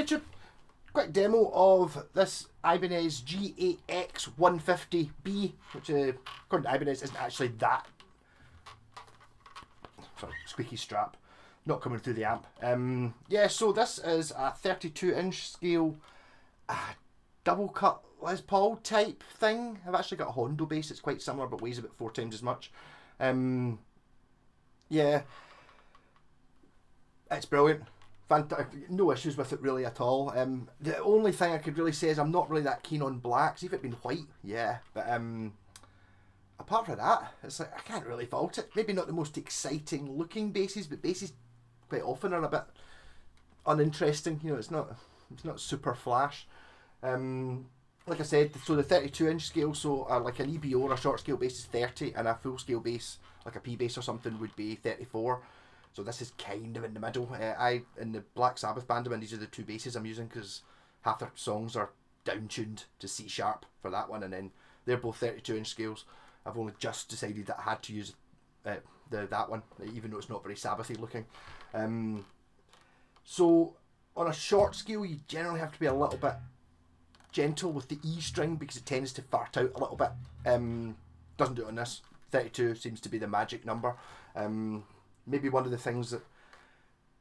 YouTube, quick demo of this Ibanez GAX 150B, which according to Ibanez isn't actually that. Sorry, squeaky strap, not coming through the amp. Yeah, so this is a 32-inch scale double cut Les Paul type thing. I've actually got a Hondo bass. It's quite similar, but weighs about 4 times as much. Yeah, it's brilliant. Fantastic. No issues with it really at all. The only thing I could really say is I'm not really that keen on blacks. If it'd been white, yeah. But apart from that, it's like I can't really fault it. Maybe not the most exciting looking basses, but basses quite often are a bit uninteresting. You know, it's not super flash. Like I said, so the 32-inch scale, so like an EBO or a short scale bass is 30, and a full scale bass, like a P bass or something, would be 34. So this is kind of in the middle. In the Black Sabbath band, these are the two basses I'm using because half their songs are down tuned to C sharp for that one, and then they're both 32-inch scales. I've only just decided that I had to use that one, even though it's not very Sabbathy looking. So on a short scale, you generally have to be a little bit gentle with the E string because it tends to fart out a little bit. Doesn't do it on this. 32 seems to be the magic number. Maybe one of the things that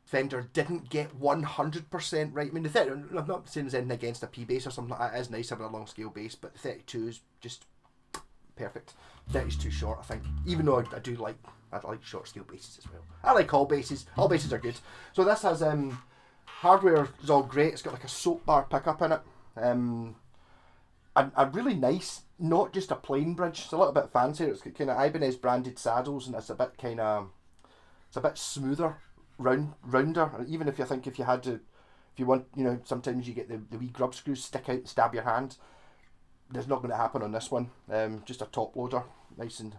Fender didn't get 100% right. I mean, the 30, I'm not saying there's anything against a P bass or something like that. It is nice having a long scale bass, but the 32 is just perfect. 30 is too short, I think. Even though I like short scale basses as well. I like all basses. All basses are good. So this has hardware is all great. It's got like a soap bar pickup in it. And a really nice, not just a plain bridge. It's a little bit fancier. It's got kind of Ibanez branded saddles, and it's a bit it's a bit smoother, rounder. Even if you want, you know, sometimes you get the wee grub screws stick out and stab your hand. There's not going to happen on this one. Just a top loader, nice and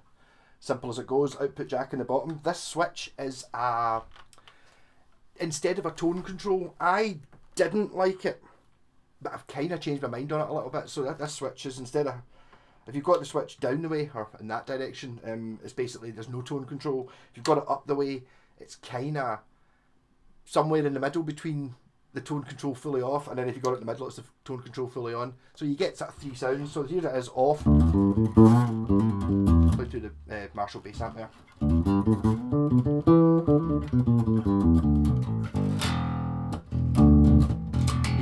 simple as it goes. Output jack in the bottom. This switch is instead of a tone control. I didn't like it, but I've kind of changed my mind on it a little bit. So this switch is, instead of, if you've got the switch down the way or in that direction, it's basically there's no tone control. If you've got it up the way, it's kind of somewhere in the middle between the tone control fully off, and then if you got it in the middle, it's the tone control fully on. So you get sort of 3 sounds. So here it is off. Play through the Marshall bass amp there. You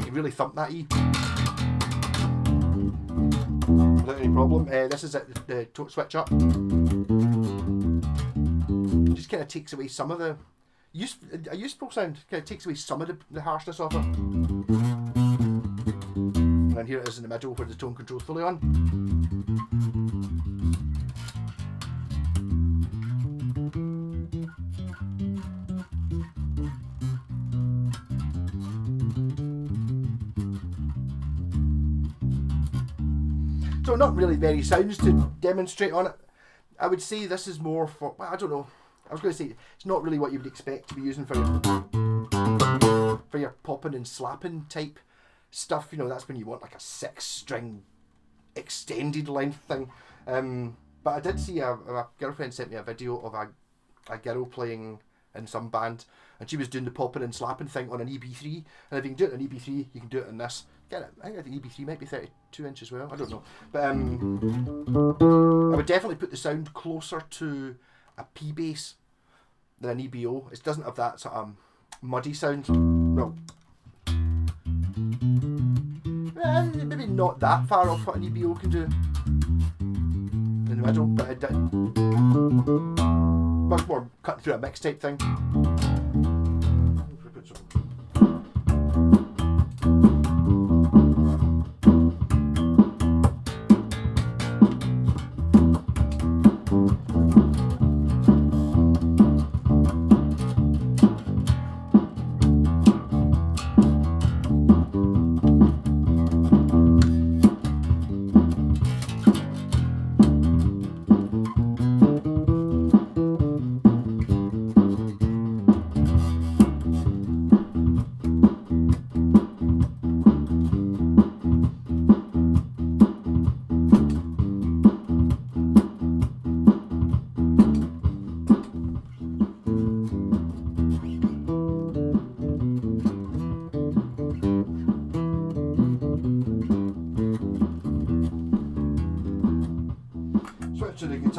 can really thump that E without any problem. This is it, the switch up. It just kind of takes away some of the a useful sound. Kind of takes away some of the harshness of it. And then here it is in the middle where the tone control is fully on. So not really very sounds to demonstrate on it. I would say this is more for, well, I don't know. I was going to say it's not really what you would expect to be using for your popping and slapping type stuff. You know, that's when you want like a 6-string extended length thing. But I did see my girlfriend sent me a video of a girl playing in some band, and she was doing the popping and slapping thing on an EB3. And if you can do it on an EB3, you can do it on this. I think the EB3 might be 32 inch as well. I don't know, but I would definitely put the sound closer to a P bass than an EBO. It doesn't have that sort of muddy sound. Well, maybe not that far off what an EBO can do in the middle, but it did much more cutting through a mix type thing.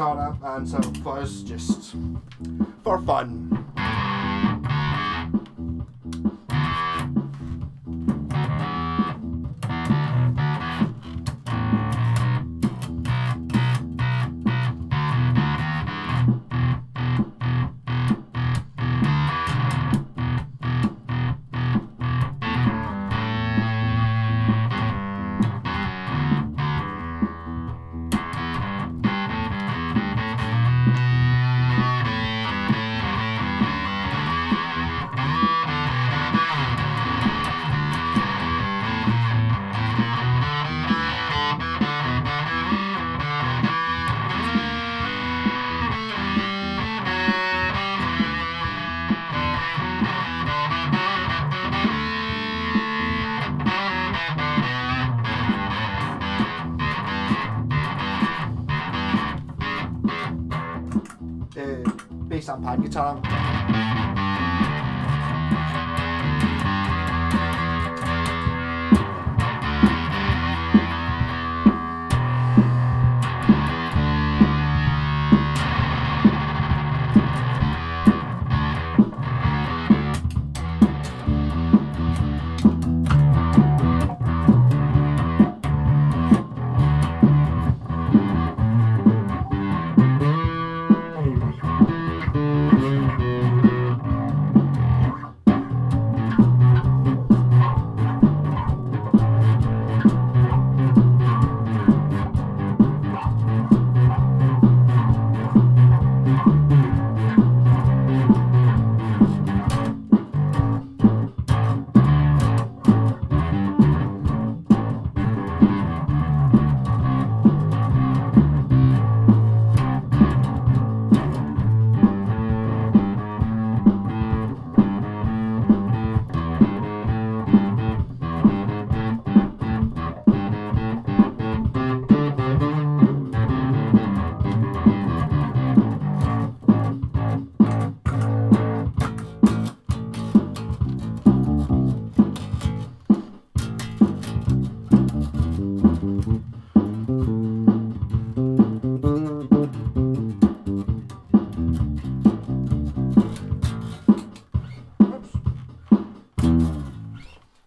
guitar amp and some fuzz just for fun. Bass amp and guitar amp.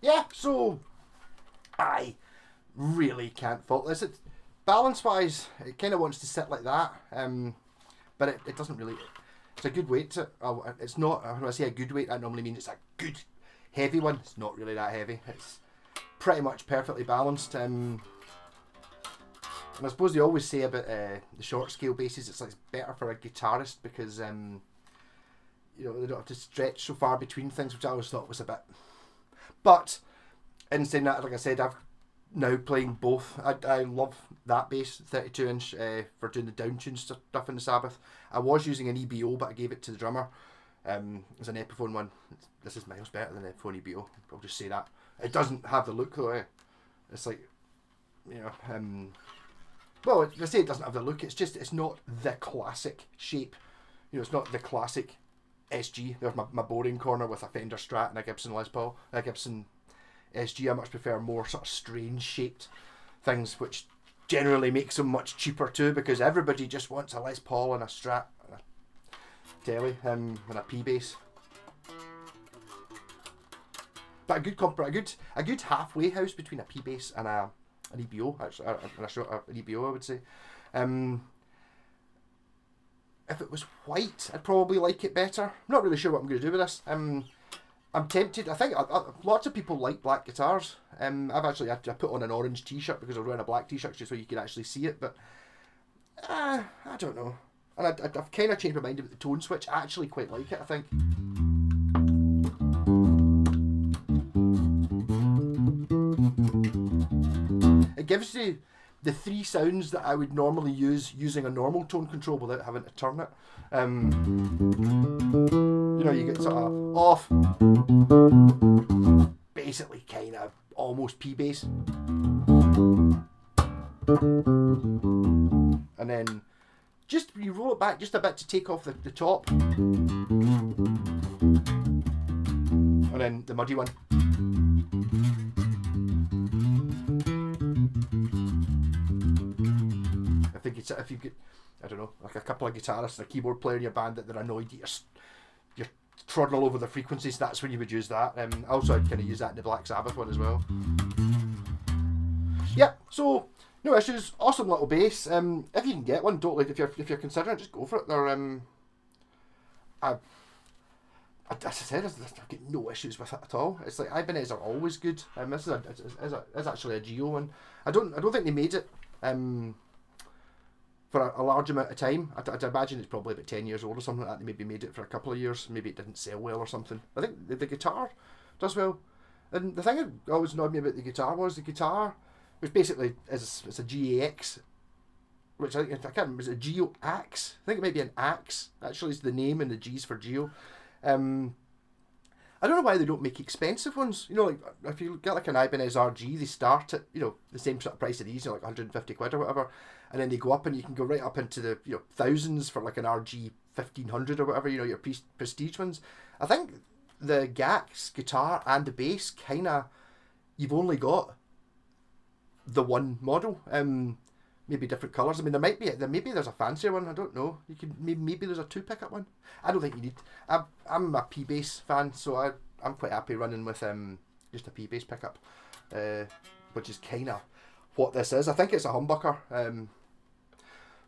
Yeah, so I really can't fault this. Balance wise, it kind of wants to sit like that, but it doesn't really. It's a good weight. It's not. When I say a good weight, I normally mean it's a good heavy one. It's not really that heavy. It's pretty much perfectly balanced. And I suppose they always say about the short scale basses, it's like it's better for a guitarist because you know, they don't have to stretch so far between things, which I always thought was a bit. But in saying that, like I said, I've now playing both. I love that bass, 32 inch, for doing the downtuned stuff in the Sabbath. I was using an EBO, but I gave it to the drummer. It's an Epiphone one. This is miles better than the Epiphone EBO. I'll just say that. It doesn't have the look though. It's like, you know, well, I say it doesn't have the look. It's just, it's not the classic shape. You know, it's not the classic SG. There's my boring corner with a Fender Strat and a Gibson Les Paul, a Gibson SG. I much prefer more sort of strange shaped things, which generally makes them much cheaper too, because everybody just wants a Les Paul and a Strat and a telly and a P bass. But a good halfway house between a P bass and an EBO, actually, an EBO, I would say. If it was white, I'd probably like it better. I'm not really sure what I'm going to do with this. I'm tempted. I think lots of people like black guitars. I've actually had to put on an orange t-shirt because I was wearing a black t-shirt just so you could actually see it. But I don't know. And I've kind of changed my mind about the tone switch. I actually quite like it, I think. It gives you the three sounds that I would normally use using a normal tone control without having to turn it. You know, you get sort of off, basically kind of almost P bass, and then just you roll it back just a bit to take off the top, and then the muddy one. I don't know, like a couple of guitarists and a keyboard player in your band that they're annoyed that you're trotting all over the frequencies, that's when you would use that. Also, I'd kind of use that in the Black Sabbath one as well. Yeah, so no issues. Awesome little bass. If you can get one, don't, like, if you're considering it, just go for it. They're as I said, I've got no issues with it at all. It's like Ibanez are always good. This is actually a Geo one. I don't think they made it for a large amount of time. I'd imagine it's probably about 10 years old or something like that. They maybe made it for a couple of years. Maybe it didn't sell well or something. I think the guitar does well. And the thing that always annoyed me about the guitar was which basically it's a GAX, which I can't remember, is it a Geo Axe? I think it might be an Axe. Actually, is the name, and the G's for Geo. I don't know why they don't make expensive ones. You know, like if you get like an Ibanez RG, they start at, you know, the same sort of price of these, you know, like 150 quid or whatever, and then they go up, and you can go right up into the, you know, thousands for like an RG 1500 or whatever, you know, your prestige ones. I think the GAX guitar and the bass kind of, you've only got the one model. Maybe different colours. I mean, maybe there's a fancier one. I don't know. You can maybe there's a 2 pickup one. I don't think you need. I'm a P bass fan, so I'm quite happy running with just a P bass pickup, which is kind of what this is. I think it's a humbucker.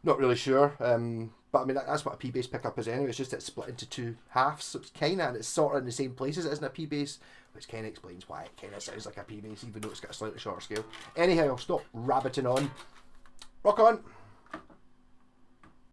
Not really sure. But I mean that's what a P bass pickup is anyway. It's just it's split into 2 halves, so it's kind of, and it's sort of in the same place as it is in a P bass, which kind of explains why it kind of sounds like a P bass, even though it's got a slightly shorter scale. Anyhow, I'll stop rabbiting on. Rock on!